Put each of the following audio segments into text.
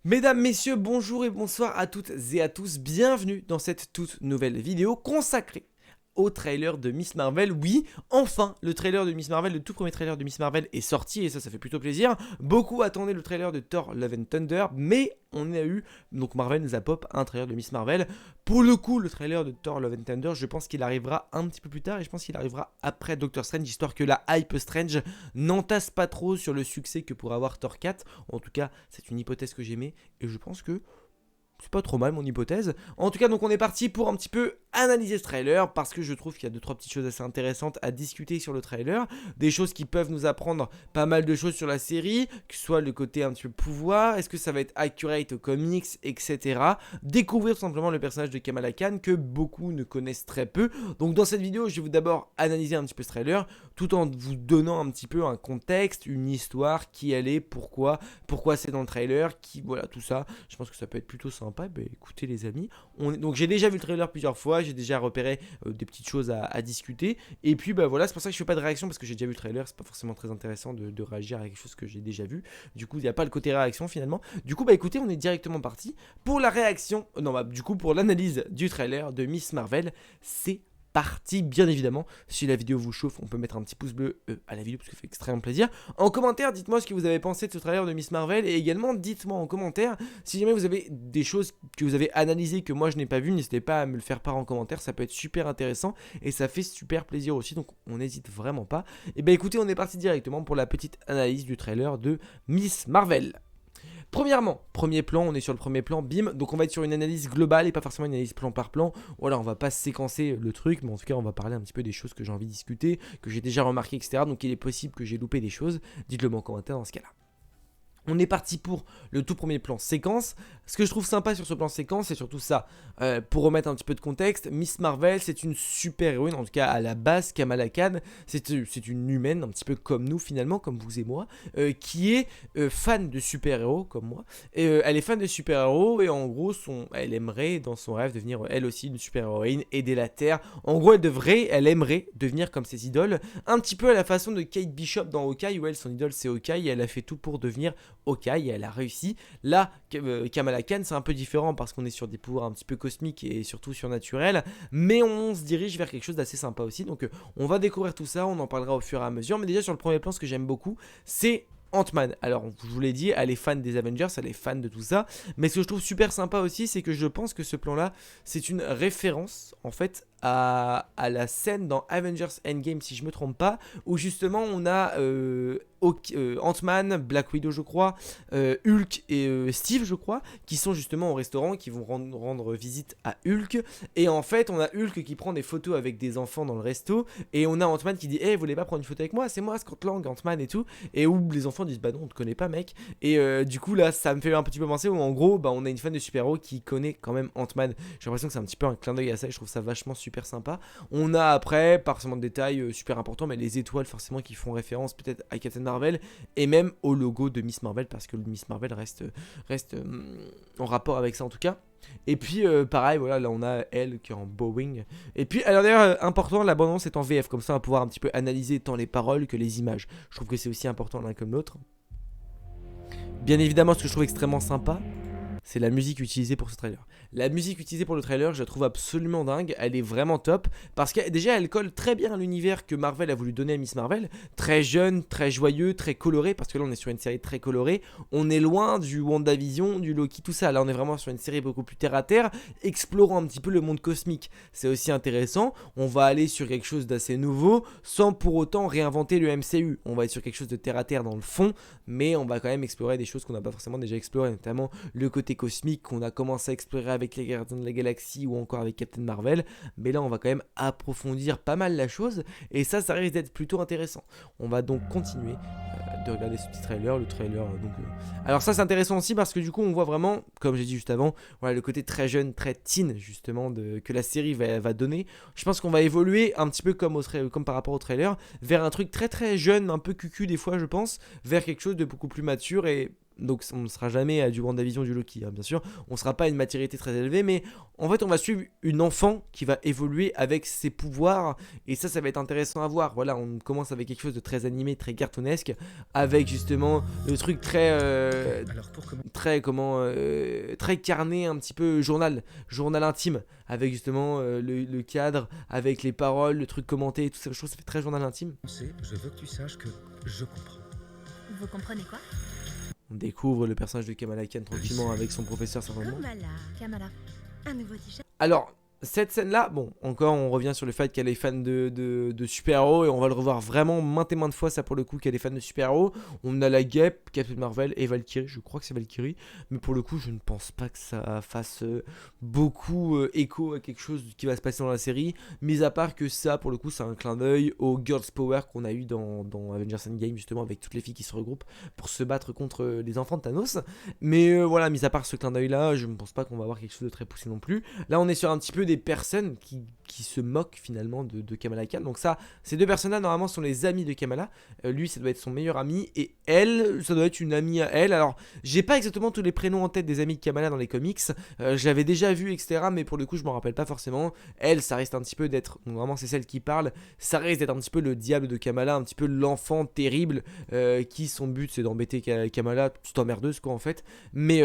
Mesdames, messieurs, bonjour et bonsoir à toutes et à tous, bienvenue dans cette toute nouvelle vidéo consacrée au trailer de Miss Marvel. Oui, enfin, le trailer de Miss Marvel, le tout premier trailer de Miss Marvel est sorti et ça fait plutôt plaisir. Beaucoup attendaient le trailer de Thor Love and Thunder, mais on a eu, donc Marvel nous a pop un trailer de Miss Marvel. Pour le coup, le trailer de Thor Love and Thunder, je pense qu'il arrivera un petit peu plus tard et je pense qu'il arrivera après Doctor Strange, histoire que la hype Strange n'entasse pas trop sur le succès que pourra avoir Thor 4. En tout cas, c'est une hypothèse que j'aimais et je pense que c'est pas trop mal mon hypothèse. En tout cas, donc on est parti pour un petit peu analyser ce trailer parce que je trouve qu'il y a 2-3 petites choses assez intéressantes à discuter sur le trailer. Des choses qui peuvent nous apprendre pas mal de choses sur la série, que ce soit le côté un petit peu pouvoir, est-ce que ça va être accurate aux comics, etc. Découvrir tout simplement le personnage de Kamala Khan que beaucoup ne connaissent très peu. Donc dans cette vidéo, je vais vous d'abord analyser un petit peu ce trailer tout en vous donnant un petit peu un contexte, une histoire, qui elle est, pourquoi c'est dans le trailer, voilà, tout ça. Je pense que ça peut être plutôt sympa. Bah, écoutez les amis, donc j'ai déjà vu le trailer plusieurs fois, j'ai déjà repéré des petites choses à discuter, et puis bah voilà, c'est pour ça que je fais pas de réaction, parce que j'ai déjà vu le trailer, c'est pas forcément très intéressant de réagir à quelque chose que j'ai déjà vu, du coup il n'y a pas le côté réaction finalement. Du coup bah écoutez, on est directement parti pour la réaction, non bah du coup pour l'analyse du trailer de Miss Marvel. C'est parti, bien évidemment. Si la vidéo vous chauffe, on peut mettre un petit pouce bleu à la vidéo parce que ça fait extrêmement plaisir. En commentaire, dites-moi ce que vous avez pensé de ce trailer de Miss Marvel, et également dites-moi en commentaire si jamais vous avez des choses que vous avez analysées que moi je n'ai pas vues. N'hésitez pas à me le faire part en commentaire, ça peut être super intéressant et ça fait super plaisir aussi, donc on n'hésite vraiment pas. Et bah écoutez, on est parti directement pour la petite analyse du trailer de Miss Marvel. Premièrement, premier plan, on est sur le premier plan, bim, donc on va être sur une analyse globale et pas forcément une analyse plan par plan. Voilà, on va pas séquencer le truc, mais en tout cas on va parler un petit peu des choses que j'ai envie de discuter, que j'ai déjà remarqué, etc. Donc il est possible que j'ai loupé des choses, dites-le moi en commentaire dans ce cas-là. On est parti pour le tout premier plan séquence. Ce que je trouve sympa sur ce plan séquence, c'est surtout ça. Pour remettre un petit peu de contexte, Miss Marvel, c'est une super héroïne, en tout cas à la base, Kamala Khan, c'est une humaine, un petit peu comme nous finalement, comme vous et moi, qui est fan de super-héros, comme moi. Et, elle est fan de super-héros, et en gros, elle aimerait, dans son rêve, devenir elle aussi une super-héroïne, aider la Terre. En gros, elle aimerait devenir comme ses idoles, un petit peu à la façon de Kate Bishop dans Hawkeye, où elle, son idole, c'est Hawkeye, et elle a fait tout pour devenir Hawkeye, et elle a réussi. Là, Kamala Khan, c'est un peu différent parce qu'on est sur des pouvoirs un petit peu cosmiques et surtout surnaturels, mais on se dirige vers quelque chose d'assez sympa aussi. Donc on va découvrir tout ça, on en parlera au fur et à mesure. Mais déjà sur le premier plan, ce que j'aime beaucoup, c'est Ant-Man. Alors, je vous l'ai dit, elle est fan des Avengers, elle est fan de tout ça. Mais ce que je trouve super sympa aussi, c'est que je pense que ce plan-là, c'est une référence, en fait, à la scène dans Avengers Endgame, si je me trompe pas, où justement on a Ant-Man, Black Widow je crois, Hulk et Steve je crois, qui sont justement au restaurant, qui vont rendre visite à Hulk. Et en fait on a Hulk qui prend des photos avec des enfants dans le resto, et on a Ant-Man qui dit hey, vous voulez pas prendre une photo avec moi, c'est moi Scott Lang, Ant-Man et tout. Et où les enfants disent bah non, on te connaît pas mec. Et du coup là ça me fait un petit peu penser où en gros bah, on a une fan de super-héros qui connaît quand même Ant-Man. J'ai l'impression que c'est un petit peu un clin d'œil à ça, et je trouve ça vachement super sympa. On a après, pas forcément de détails super importants, mais les étoiles forcément qui font référence peut-être à Captain Marvel et même au logo de Miss Marvel, parce que le Miss Marvel reste en rapport avec ça en tout cas. Et puis pareil, voilà, là on a elle qui est en Boeing. Et puis, alors d'ailleurs, important, la bande-annonce est en VF, comme ça on va pouvoir un petit peu analyser tant les paroles que les images. Je trouve que c'est aussi important l'un comme l'autre. Bien évidemment, ce que je trouve extrêmement sympa, c'est la musique utilisée pour ce trailer. La musique utilisée pour le trailer, je la trouve absolument dingue, elle est vraiment top, parce que déjà elle colle très bien à l'univers que Marvel a voulu donner à Miss Marvel, très jeune, très joyeux, très coloré, parce que là on est sur une série très colorée, on est loin du WandaVision, du Loki, tout ça, là on est vraiment sur une série beaucoup plus terre à terre, explorant un petit peu le monde cosmique, c'est aussi intéressant, on va aller sur quelque chose d'assez nouveau, sans pour autant réinventer le MCU, on va être sur quelque chose de terre à terre dans le fond, mais on va quand même explorer des choses qu'on n'a pas forcément déjà explorées, notamment le côté cosmique qu'on a commencé à explorer avec les Gardiens de la Galaxie ou encore avec Captain Marvel, mais là on va quand même approfondir pas mal la chose, et ça risque d'être plutôt intéressant. On va donc continuer de regarder ce petit trailer, le trailer alors ça c'est intéressant aussi parce que du coup on voit vraiment, comme j'ai dit juste avant, voilà, le côté très jeune, très teen justement que la série va donner. Je pense qu'on va évoluer un petit peu comme par rapport au trailer, vers un truc très très jeune, un peu cucu des fois je pense, vers quelque chose de beaucoup plus mature et donc on ne sera jamais à du WandaVision, du Loki, hein, bien sûr. On ne sera pas à une maturité très élevée, mais en fait, on va suivre une enfant qui va évoluer avec ses pouvoirs. Et ça va être intéressant à voir. Voilà, on commence avec quelque chose de très animé, très cartoonesque, avec justement le truc très, très carné, un petit peu journal intime, avec justement le cadre, avec les paroles, le truc commenté, tout ça. Je trouve que ça fait très journal intime. Je veux que tu saches que je comprends. Vous comprenez quoi? On découvre le personnage de Kamala Khan tranquillement avec son professeur certainement. Kamala, un nouveau t-shirt. Alors, cette scène-là, bon, encore on revient sur le fait qu'elle est fan de super-héros et on va le revoir vraiment maintes et maintes fois, ça pour le coup, qu'elle est fan de super-héros. On a la Guêpe, Captain Marvel et Valkyrie, je crois que c'est Valkyrie, mais pour le coup, je ne pense pas que ça fasse beaucoup écho à quelque chose qui va se passer dans la série, mis à part que ça, pour le coup, c'est un clin d'œil au Girls Power qu'on a eu dans Avengers Endgame, justement, avec toutes les filles qui se regroupent pour se battre contre les enfants de Thanos. Mais voilà, mis à part ce clin d'œil-là, je ne pense pas qu'on va avoir quelque chose de très poussé non plus. Là, on est sur un petit peu des personnes qui se moquent finalement de Kamala Khan. Donc ça, ces deux personnes-là, normalement, sont les amis de Kamala. Lui, ça doit être son meilleur ami. Et elle, ça doit être une amie à elle. Alors, j'ai pas exactement tous les prénoms en tête des amis de Kamala dans les comics. Je l'avais déjà vu, etc. Mais pour le coup, je m'en rappelle pas forcément. Elle, ça risque un petit peu d'être... Donc, vraiment, c'est celle qui parle. Ça risque d'être un petit peu le diable de Kamala. Un petit peu l'enfant terrible qui, son but, c'est d'embêter Kamala. Toute emmerdeuse, quoi, en fait. Mais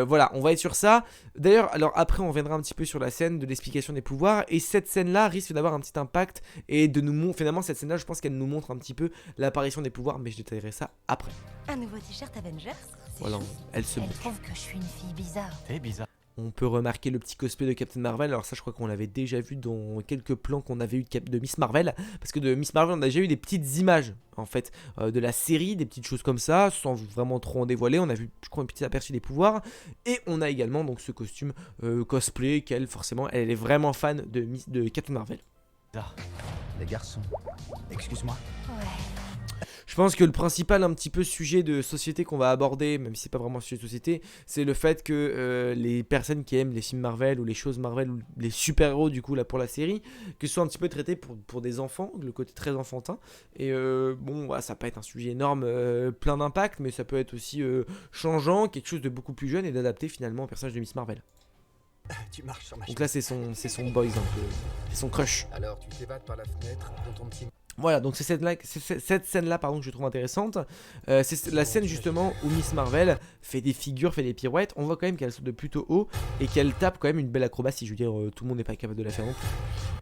voilà, on va être sur ça. D'ailleurs, alors après, on reviendra un petit peu sur la scène de l'explication des pouvoirs. Et cette scène-là risque d'avoir un petit impact et de nous montrer, finalement, cette scène-là, je pense qu'elle nous montre un petit peu l'apparition des pouvoirs, mais je détaillerai ça après. Un nouveau t-shirt Avengers. Voilà, elle se Elle moque. trouve que je suis une fille bizarre. T'es bizarre. On peut remarquer le petit cosplay de Captain Marvel. Alors ça, je crois qu'on l'avait déjà vu dans quelques plans qu'on avait eu de Miss Marvel, parce que de Miss Marvel, on a déjà eu des petites images en fait de la série, des petites choses comme ça, sans vraiment trop en dévoiler. On a vu, je crois, un petit aperçu des pouvoirs, et on a également donc ce costume cosplay qu'elle, forcément, elle est vraiment fan de Captain Marvel. Les garçons, excuse-moi. Ouais. Je pense que le principal un petit peu sujet de société qu'on va aborder, même si c'est pas vraiment un sujet de société, c'est le fait que les personnes qui aiment les films Marvel ou les choses Marvel ou les super-héros du coup là pour la série, que ce soit un petit peu traité pour des enfants, le côté très enfantin. Et bon, voilà, ça peut être un sujet énorme, plein d'impact, mais ça peut être aussi changeant, quelque chose de beaucoup plus jeune et d'adapté finalement au personnage de Miss Marvel. Tu marches sur ma Donc là c'est son boys un peu, c'est son crush. Alors tu t'évades par la fenêtre dans ton petit... Voilà, donc c'est cette scène-là pardon, que je trouve intéressante. C'est la scène justement où Miss Marvel fait des figures, fait des pirouettes. On voit quand même qu'elle saute de plutôt haut et qu'elle tape quand même une belle acrobatie. Je veux dire, tout le monde n'est pas capable de la faire non plus.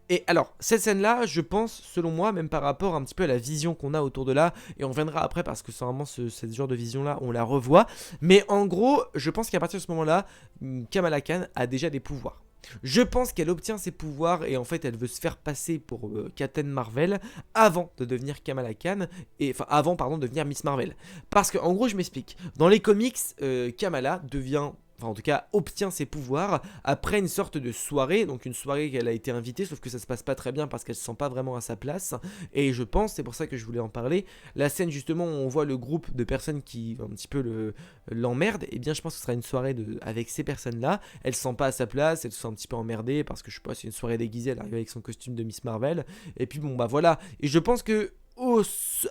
Et alors, cette scène-là, je pense, selon moi, même par rapport un petit peu à la vision qu'on a autour de là, et on reviendra après parce que c'est vraiment ce genre de vision-là, on la revoit. Mais en gros, je pense qu'à partir de ce moment-là, Kamala Khan a déjà des pouvoirs. Je pense qu'elle obtient ses pouvoirs et en fait elle veut se faire passer pour Captain Marvel avant de devenir Kamala Khan, enfin avant pardon de devenir Miss Marvel. Parce que en gros je m'explique, dans les comics Kamala devient... Enfin, en tout cas, obtient ses pouvoirs après une sorte de soirée, donc une soirée qu'elle a été invitée, sauf que ça se passe pas très bien parce qu'elle se sent pas vraiment à sa place. Et je pense, c'est pour ça que je voulais en parler, la scène justement où on voit le groupe de personnes qui un petit peu l'emmerdent, et bien je pense que ce sera une soirée avec ces personnes-là. Elle se sent pas à sa place, elle se sent un petit peu emmerdée parce que je sais pas, c'est une soirée déguisée, elle arrive avec son costume de Miss Marvel. Et puis bon bah voilà, et je pense que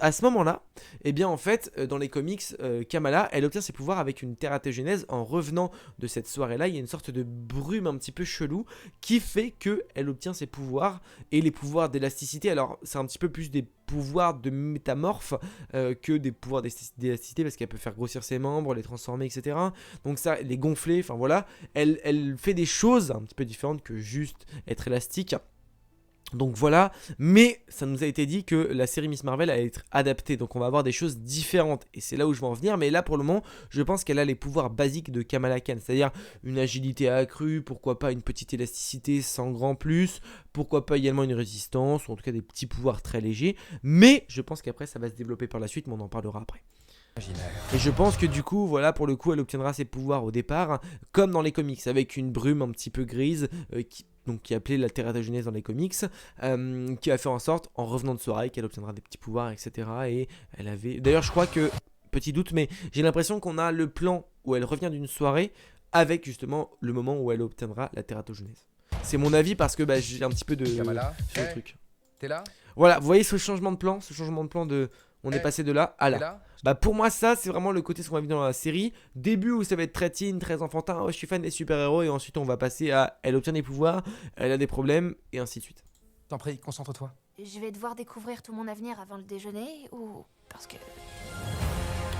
à ce moment-là, eh bien en fait, dans les comics, Kamala, elle obtient ses pouvoirs avec une tératogénèse en revenant de cette soirée-là. Il y a une sorte de brume un petit peu chelou qui fait qu'elle obtient ses pouvoirs et les pouvoirs d'élasticité. Alors, c'est un petit peu plus des pouvoirs de métamorphe que des pouvoirs d'élasticité parce qu'elle peut faire grossir ses membres, les transformer, etc. Donc ça, les gonfler, enfin voilà. Elle fait des choses un petit peu différentes que juste être élastique. Donc voilà, mais ça nous a été dit que la série Miss Marvel allait être adaptée, donc on va avoir des choses différentes, et c'est là où je veux en venir, mais là pour le moment, je pense qu'elle a les pouvoirs basiques de Kamala Khan, c'est-à-dire une agilité accrue, pourquoi pas une petite élasticité sans grand plus, pourquoi pas également une résistance, ou en tout cas des petits pouvoirs très légers, mais je pense qu'après ça va se développer par la suite, mais on en parlera après. Et je pense que du coup, voilà, pour le coup, elle obtiendra ses pouvoirs au départ, comme dans les comics, avec une brume un petit peu grise, qui est appelée la tératogénèse dans les comics, qui a fait en sorte, en revenant de soirée, qu'elle obtiendra des petits pouvoirs, etc. Et elle avait... D'ailleurs, je crois que, petit doute, mais j'ai l'impression qu'on a le plan où elle revient d'une soirée, avec justement le moment où elle obtiendra la tératogénèse. C'est mon avis parce que j'ai un petit peu de... Kamala, sur le truc. T'es là? Voilà, vous voyez ce changement de plan de... On est passé de là à Et là. là, Bah pour moi ça c'est vraiment le côté ce qu'on va vivre dans la série. Début où ça va être très teen, très enfantin, oh, je suis fan des super-héros et ensuite on va passer à elle obtient des pouvoirs, elle a des problèmes et ainsi de suite. t'en prie, concentre-toi. Je vais devoir découvrir tout mon avenir avant le déjeuner ou... Parce que...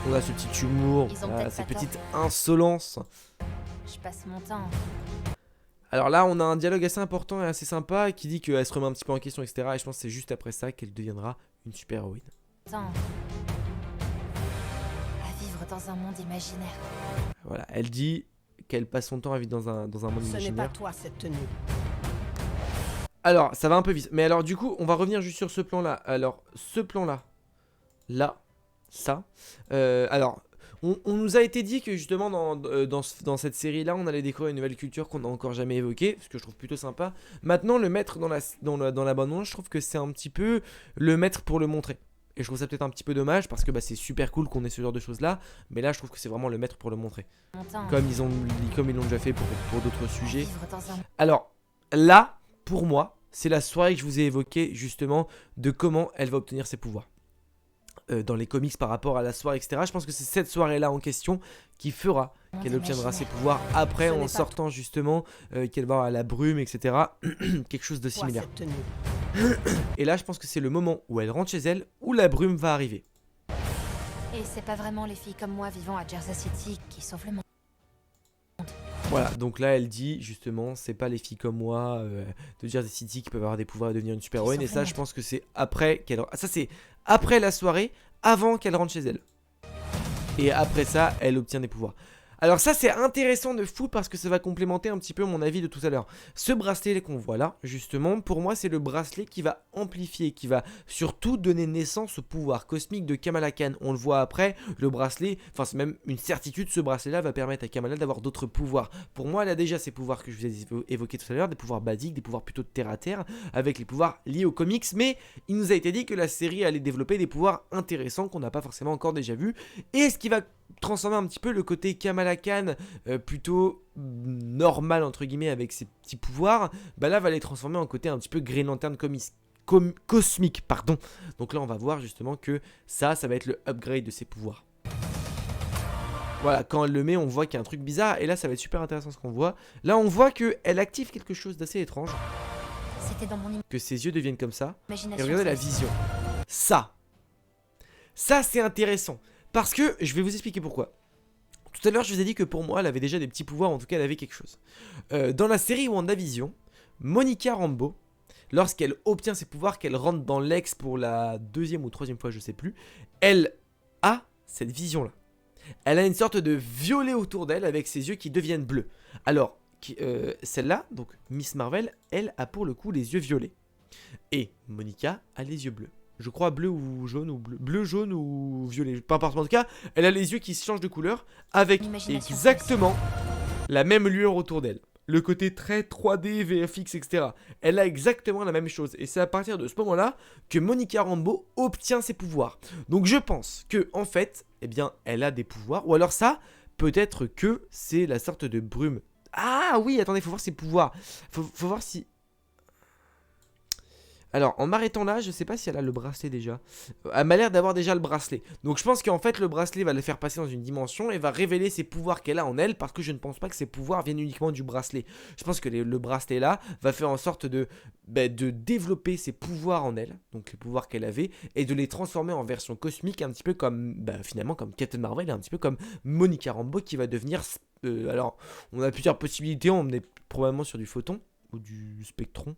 On a ce petit humour, Ils ont voilà, peut-être ces pas tort. petites insolences. Je passe mon temps... Alors là on a un dialogue assez important et assez sympa qui dit qu'elle se remet un petit peu en question etc. Et je pense que c'est juste après ça qu'elle deviendra une super-héroïne. temps... à vivre dans un monde imaginaire. Voilà, elle dit qu'elle passe son temps à vivre dans un monde Ce n'est pas imaginaire. toi cette tenue. Alors, ça va un peu vite. Mais alors, du coup, on va revenir juste sur ce plan-là. Alors, ce plan-là, là, ça. Alors, on nous a été dit que justement, dans cette série-là, on allait découvrir une nouvelle culture qu'on n'a encore jamais évoquée, ce que je trouve plutôt sympa. Maintenant, le mettre dans la bande-annonce, je trouve que c'est un petit peu le mettre pour le montrer. Et je trouve ça peut-être un petit peu dommage parce que bah, c'est super cool qu'on ait ce genre de choses-là. Mais là, je trouve que c'est vraiment le mettre pour le montrer. Mon temps... Comme ils l'ont déjà fait pour d'autres à sujets. vivre dans un... Alors, là, pour moi, c'est la soirée que je vous ai évoquée, justement, de comment elle va obtenir ses pouvoirs. Dans les comics par rapport à la soirée, etc. Je pense que c'est cette soirée-là en question qui fera monde qu'elle obtiendra ses imaginaire. pouvoirs après, Ce n'est en pas sortant, justement, qu'elle va à la brume, etc. Quelque chose de Toi similaire. cette tenue. Et là, je pense que c'est le moment où elle rentre chez elle, où la brume va arriver. Et c'est pas vraiment les filles comme moi vivant à Jersey City qui sauvent le monde. Voilà, donc là elle dit justement, c'est pas les filles comme moi de Jersey City qui peuvent avoir des pouvoirs et devenir une super héroïne. Et ça, je pense que c'est après qu'elle. Ça, c'est après la soirée, avant qu'elle rentre chez elle. Et après ça, elle obtient des pouvoirs. Alors ça c'est intéressant de fou parce que ça va complémenter un petit peu mon avis de tout à l'heure. Ce bracelet qu'on voit là, justement, pour moi c'est le bracelet qui va amplifier, qui va surtout donner naissance au pouvoir cosmique de Kamala Khan. On le voit après, le bracelet, enfin c'est même une certitude, ce bracelet là va permettre à Kamala d'avoir d'autres pouvoirs. Pour moi elle a déjà ces pouvoirs que je vous ai évoqués tout à l'heure, des pouvoirs basiques, des pouvoirs plutôt de terre à terre, avec les pouvoirs liés aux comics, mais il nous a été dit que la série allait développer des pouvoirs intéressants qu'on n'a pas forcément encore déjà vus, et ce qui va transformer un petit peu le côté Kamala Khan plutôt normal entre guillemets avec ses petits pouvoirs, bah là va les transformer en côté un petit peu Green Lantern cosmique, pardon. Donc là on va voir justement que ça va être le upgrade de ses pouvoirs. Voilà, quand elle le met on voit qu'il y a un truc bizarre et là ça va être super intéressant ce qu'on voit. Là on voit qu'elle active quelque chose d'assez étrange, C'était dans mon que ses yeux deviennent comme ça. imagination. Et regardez la vision. Ça c'est intéressant. Parce que, je vais vous expliquer pourquoi. Tout à l'heure, je vous ai dit que pour moi, elle avait déjà des petits pouvoirs, en tout cas, elle avait quelque chose. Dans la série WandaVision, Monica Rambeau, lorsqu'elle obtient ses pouvoirs, qu'elle rentre dans l'ex pour la deuxième ou troisième fois, je sais plus, elle a cette vision-là. Elle a une sorte de violet autour d'elle avec ses yeux qui deviennent bleus. Alors, celle-là, donc Miss Marvel, elle a pour le coup les yeux violets. Et Monica a les yeux bleus. Je crois bleu ou jaune ou bleu, jaune ou violet. Peu importe, en tout cas, elle a les yeux qui changent de couleur avec Imagination exactement la même lueur autour d'elle. Le côté très 3D, VFX, etc. Elle a exactement la même chose. Et c'est à partir de ce moment-là que Monica Rambeau obtient ses pouvoirs. Donc je pense que en fait, eh bien, elle a des pouvoirs. Ou alors ça, peut-être que c'est la sorte de brume. Ah oui, attendez, faut voir ses pouvoirs. Faut voir si... Alors, en m'arrêtant là, je sais pas si elle a le bracelet déjà. Elle m'a l'air d'avoir déjà le bracelet. Donc je pense qu'en fait, le bracelet va la faire passer dans une dimension et va révéler ses pouvoirs qu'elle a en elle, parce que je ne pense pas que ses pouvoirs viennent uniquement du bracelet. Je pense que le bracelet là va faire en sorte de développer ses pouvoirs en elle, donc les pouvoirs qu'elle avait, et de les transformer en version cosmique, un petit peu comme, finalement, comme Captain Marvel, et un petit peu comme Monica Rambeau qui va devenir... alors, on a plusieurs possibilités, on est probablement sur du photon, ou du spectrum,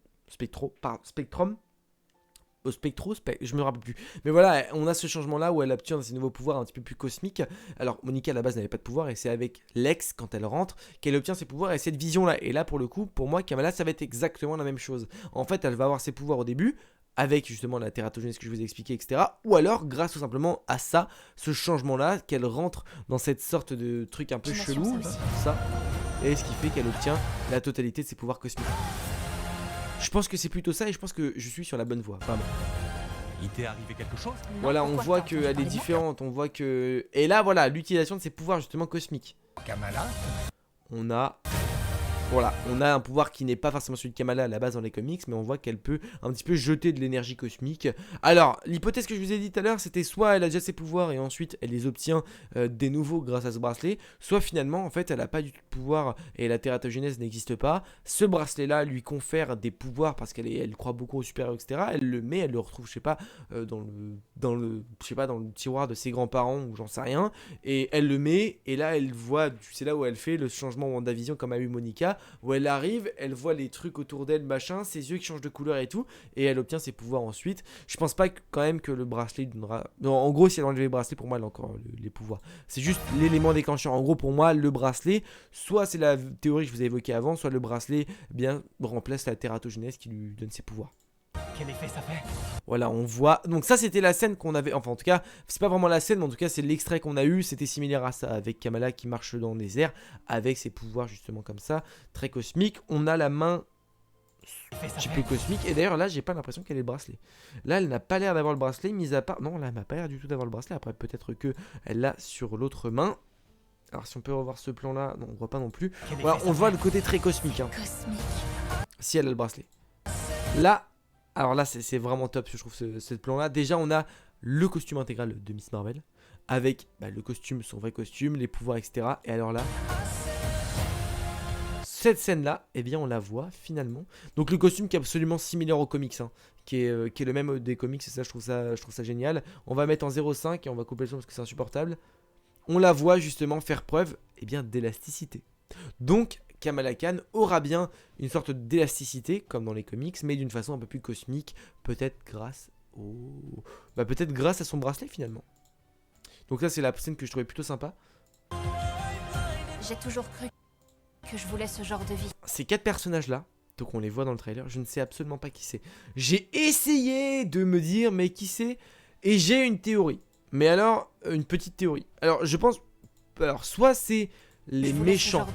je me rappelle plus. Mais voilà, on a ce changement là où elle obtient ses nouveaux pouvoirs un petit peu plus cosmiques. Alors Monica à la base n'avait pas de pouvoir et c'est avec Lex quand elle rentre qu'elle obtient ses pouvoirs et cette vision là. Et là pour le coup, pour moi Kamala ça va être exactement la même chose. En fait elle va avoir ses pouvoirs au début avec justement la tératogénèse que je vous ai expliqué, etc. Ou alors grâce tout simplement à ça, ce changement là, qu'elle rentre dans cette sorte de truc un peu Imagination, chelou, ça aussi. ça, et ce qui fait qu'elle obtient la totalité de ses pouvoirs cosmiques. Je pense que c'est plutôt ça et je pense que je suis sur la bonne voie, vraiment. Il t'est arrivé quelque chose? Non, Voilà, on pourquoi voit t'as entendu qu'elle est parler de moi différente, on voit que... Et là, voilà, l'utilisation de ses pouvoirs justement cosmiques. Kamala, On a Voilà, on a un pouvoir qui n'est pas forcément celui de Kamala à la base dans les comics, mais on voit qu'elle peut un petit peu jeter de l'énergie cosmique. Alors, l'hypothèse que je vous ai dit tout à l'heure, c'était soit elle a déjà ses pouvoirs et ensuite elle les obtient des nouveaux grâce à ce bracelet, soit finalement en fait elle n'a pas du tout de pouvoir et la tératogénèse n'existe pas. Ce bracelet là lui confère des pouvoirs parce elle croit beaucoup au supérieur, etc. Elle le met, elle le retrouve, je sais pas, dans le tiroir de ses grands-parents ou j'en sais rien, et elle le met et là elle voit, c'est là où elle fait le changement WandaVision comme a eu Monica, où elle arrive, elle voit les trucs autour d'elle, machin, ses yeux qui changent de couleur et tout, et elle obtient ses pouvoirs ensuite. Je pense pas quand même que le bracelet donnera... Non, en gros, si elle enlève le bracelet, pour moi, elle a encore les pouvoirs. C'est juste l'élément déclencheur. En gros, pour moi, le bracelet, soit c'est la théorie que je vous ai évoquée avant, soit le bracelet, remplace la tératogénèse qui lui donne ses pouvoirs. Quel effet ça fait? Voilà, on voit. Donc ça, c'était la scène qu'on avait. Enfin, en tout cas, c'est pas vraiment la scène, mais en tout cas, c'est l'extrait qu'on a eu. C'était similaire à ça, avec Kamala qui marche dans les airs, avec ses pouvoirs justement comme ça, très cosmique. On a la main un petit peu cosmique. Et d'ailleurs, là, j'ai pas l'impression qu'elle ait le bracelet. Là, elle n'a pas l'air d'avoir le bracelet, mis à part. Non, là, elle n'a pas l'air du tout d'avoir le bracelet. Après, peut-être que elle l'a sur l'autre main. Alors, si on peut revoir ce plan-là, non, on voit pas non plus. Voilà, on voit le côté très cosmique. Hein. Si elle a le bracelet. Là. Alors là, c'est vraiment top, je trouve, ce plan-là. Déjà, on a le costume intégral de Miss Marvel, avec le costume, son vrai costume, les pouvoirs, etc. Et alors là, cette scène-là, eh bien, on la voit finalement. Donc le costume qui est absolument similaire aux comics, hein, qui est le même des comics, et ça, je trouve ça génial. On va mettre en 0,5 et on va couper le son parce que c'est insupportable. On la voit justement faire preuve, eh bien, d'élasticité. Donc, Kamala Khan aura bien une sorte d'élasticité comme dans les comics, mais d'une façon un peu plus cosmique, peut-être grâce à son bracelet finalement. Donc là c'est la scène que je trouvais plutôt sympa. J'ai toujours cru que je voulais ce genre de vie. Ces 4 personnages là, donc on les voit dans le trailer, je ne sais absolument pas qui c'est. J'ai essayé de me dire mais qui c'est, et j'ai une théorie. Mais alors, une petite théorie. Alors je pense, soit c'est les méchants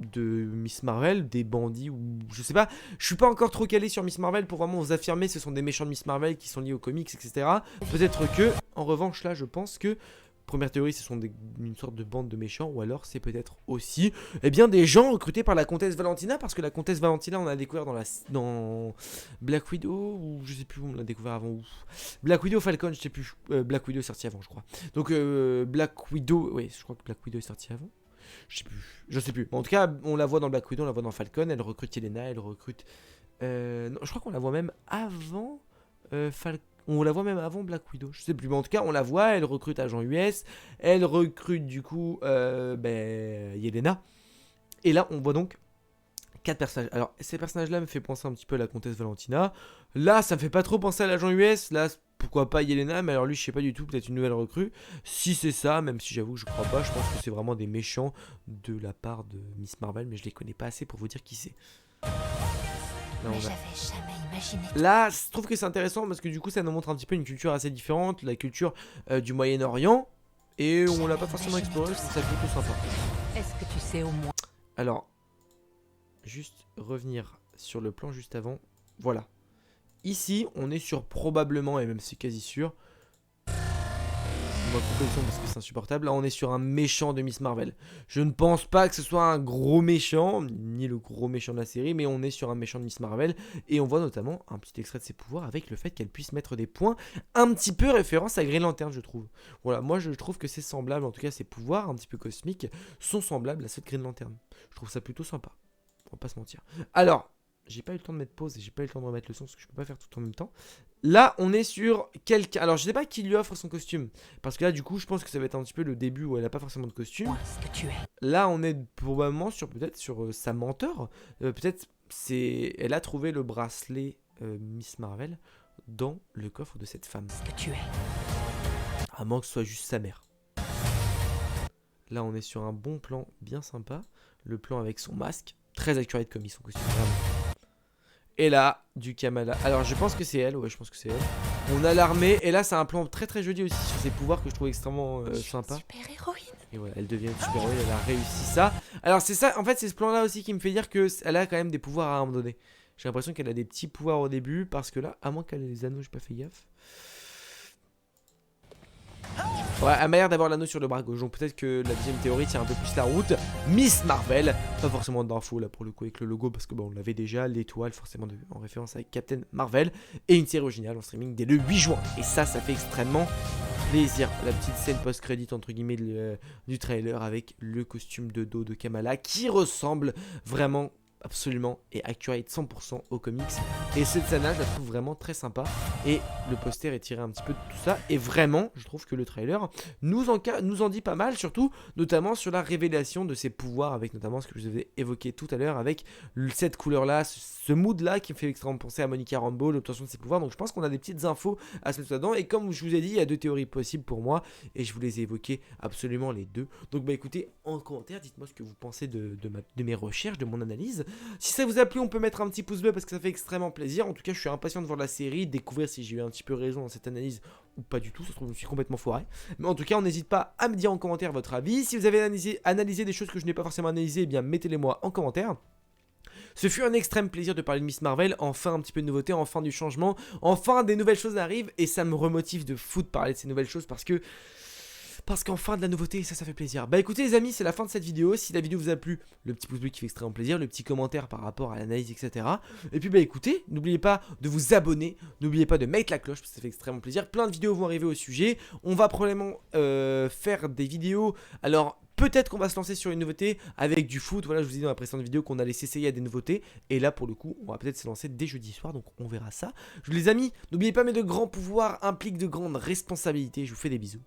de Miss Marvel, des bandits ou je sais pas, je suis pas encore trop calé sur Miss Marvel pour vraiment vous affirmer ce sont des méchants de Miss Marvel qui sont liés aux comics, etc. Peut-être que, en revanche là je pense que, première théorie, ce sont une sorte de bande de méchants, ou alors c'est peut-être aussi des gens recrutés par la comtesse Valentina, parce que la comtesse Valentina on a découvert dans Black Widow, ou je sais plus où on l'a découvert avant, Black Widow, Falcon, je sais plus, Black Widow est sorti avant je crois. Donc Black Widow, oui je crois que Black Widow est sorti avant. Je sais plus. En tout cas, on la voit dans Black Widow, on la voit dans Falcon, elle recrute Yelena, elle recrute... non, je crois qu'on la voit même avant Falcon. On la voit même avant Black Widow, je sais plus. Mais en tout cas, on la voit, elle recrute agent US, elle recrute du coup Yelena. Et là, on voit donc 4 personnages. Alors, ces personnages-là me fait penser un petit peu à la comtesse Valentina. Là, ça me fait pas trop penser à l'agent US. Là, pourquoi pas Yelena, mais alors lui, je sais pas du tout, peut-être une nouvelle recrue. Si c'est ça, même si j'avoue que je crois pas, je pense que c'est vraiment des méchants de la part de Miss Marvel, mais je les connais pas assez pour vous dire qui c'est. Mais j'avais jamais imaginé. Là, je trouve que c'est intéressant parce que du coup, ça nous montre un petit peu une culture assez différente, la culture du Moyen-Orient, et on l'a pas forcément exploré, je trouve ça plutôt sympa. Est-ce que tu sais au moins? Alors, juste revenir sur le plan juste avant, voilà. Ici, on est sur probablement, et même c'est quasi sûr, on va couper le son parce que c'est insupportable, là on est sur un méchant de Miss Marvel. Je ne pense pas que ce soit un gros méchant, ni le gros méchant de la série, mais on est sur un méchant de Miss Marvel, et on voit notamment un petit extrait de ses pouvoirs avec le fait qu'elle puisse mettre des points, un petit peu référence à Green Lantern je trouve. Voilà, moi je trouve que c'est semblable, en tout cas ses pouvoirs un petit peu cosmiques sont semblables à ceux de Green Lantern. Je trouve ça plutôt sympa, on va pas se mentir. Alors, j'ai pas eu le temps de mettre pause et j'ai pas eu le temps de remettre le son parce que je peux pas faire tout en même temps. Là, on est sur quelqu'un. Alors, je sais pas qui lui offre son costume. Parce que là, du coup, je pense que ça va être un petit peu le début où elle a pas forcément de costume. Ce que tu es. Là, on est probablement peut-être sur sa mentor. Peut-être elle a trouvé le bracelet Miss Marvel dans le coffre de cette femme. Ce que tu es. À moins que ce soit juste sa mère. Là, on est sur un bon plan bien sympa. Le plan avec son masque. Très accurate comme son costume, vraiment. Et là, du Kamala. Alors, je pense que c'est elle. Ouais, je pense que c'est elle. On a l'armée. Et là, c'est un plan très très joli aussi sur ses pouvoirs que je trouve extrêmement sympa. Super héroïne. Et voilà, elle devient une super héroïne. Elle a réussi ça. Alors, c'est ça. En fait, c'est ce plan-là aussi qui me fait dire qu'elle a quand même des pouvoirs à un moment donné. J'ai l'impression qu'elle a des petits pouvoirs au début. Parce que là, à moins qu'elle ait les anneaux, j'ai pas fait gaffe. Ouais, elle m'a l'air d'avoir l'anneau sur le bras gauche, donc peut-être que la deuxième théorie tient un peu plus la route. Miss Marvel, pas forcément d'infos là pour le coup avec le logo, parce que bon, on l'avait déjà, l'étoile forcément en référence avec Captain Marvel, et une série originale en streaming dès le 8 juin. Et ça fait extrêmement plaisir. La petite scène post-crédit entre guillemets du trailer avec le costume de dos de Kamala qui ressemble vraiment absolument et accurate 100% aux comics, et cette scène là je la trouve vraiment très sympa, et le poster est tiré un petit peu de tout ça, et vraiment je trouve que le trailer nous en dit pas mal, surtout notamment sur la révélation de ses pouvoirs, avec notamment ce que je vous avais évoqué tout à l'heure avec cette couleur là, ce mood là qui me fait extrêmement penser à Monica Rambeau, l'obtention de ses pouvoirs. Donc je pense qu'on a des petites infos à se mettre dedans, et comme je vous ai dit, il y a deux théories possibles pour moi et je vous les ai évoquées absolument les deux. Donc bah écoutez, en commentaire dites-moi ce que vous pensez de mes recherches, de mon analyse. Si ça vous a plu, on peut mettre un petit pouce bleu parce que ça fait extrêmement plaisir. En tout cas, je suis impatient de voir la série, découvrir si j'ai eu un petit peu raison dans cette analyse ou pas du tout. Ça se trouve, je me suis complètement foiré. Mais en tout cas, on n'hésite pas à me dire en commentaire votre avis. Si vous avez analysé des choses que je n'ai pas forcément analysées, eh bien mettez-les moi en commentaire. Ce fut un extrême plaisir de parler de Miss Marvel, enfin un petit peu de nouveauté, enfin du changement, enfin des nouvelles choses arrivent, et ça me remotive de fou de parler de ces nouvelles choses parce qu'enfin de la nouveauté, ça fait plaisir. Bah écoutez les amis, c'est la fin de cette vidéo. Si la vidéo vous a plu, le petit pouce bleu qui fait extrêmement plaisir, le petit commentaire par rapport à l'analyse, etc. Et puis bah écoutez, n'oubliez pas de vous abonner, n'oubliez pas de mettre la cloche parce que ça fait extrêmement plaisir. Plein de vidéos vont arriver au sujet. On va probablement faire des vidéos, alors peut-être qu'on va se lancer sur une nouveauté avec du foot. Voilà, je vous ai dit dans la précédente vidéo qu'on allait s'essayer à des nouveautés. Et là, pour le coup, on va peut-être se lancer dès jeudi soir. Donc, on verra ça. Les amis, n'oubliez pas, mais de grands pouvoirs impliquent de grandes responsabilités. Je vous fais des bisous.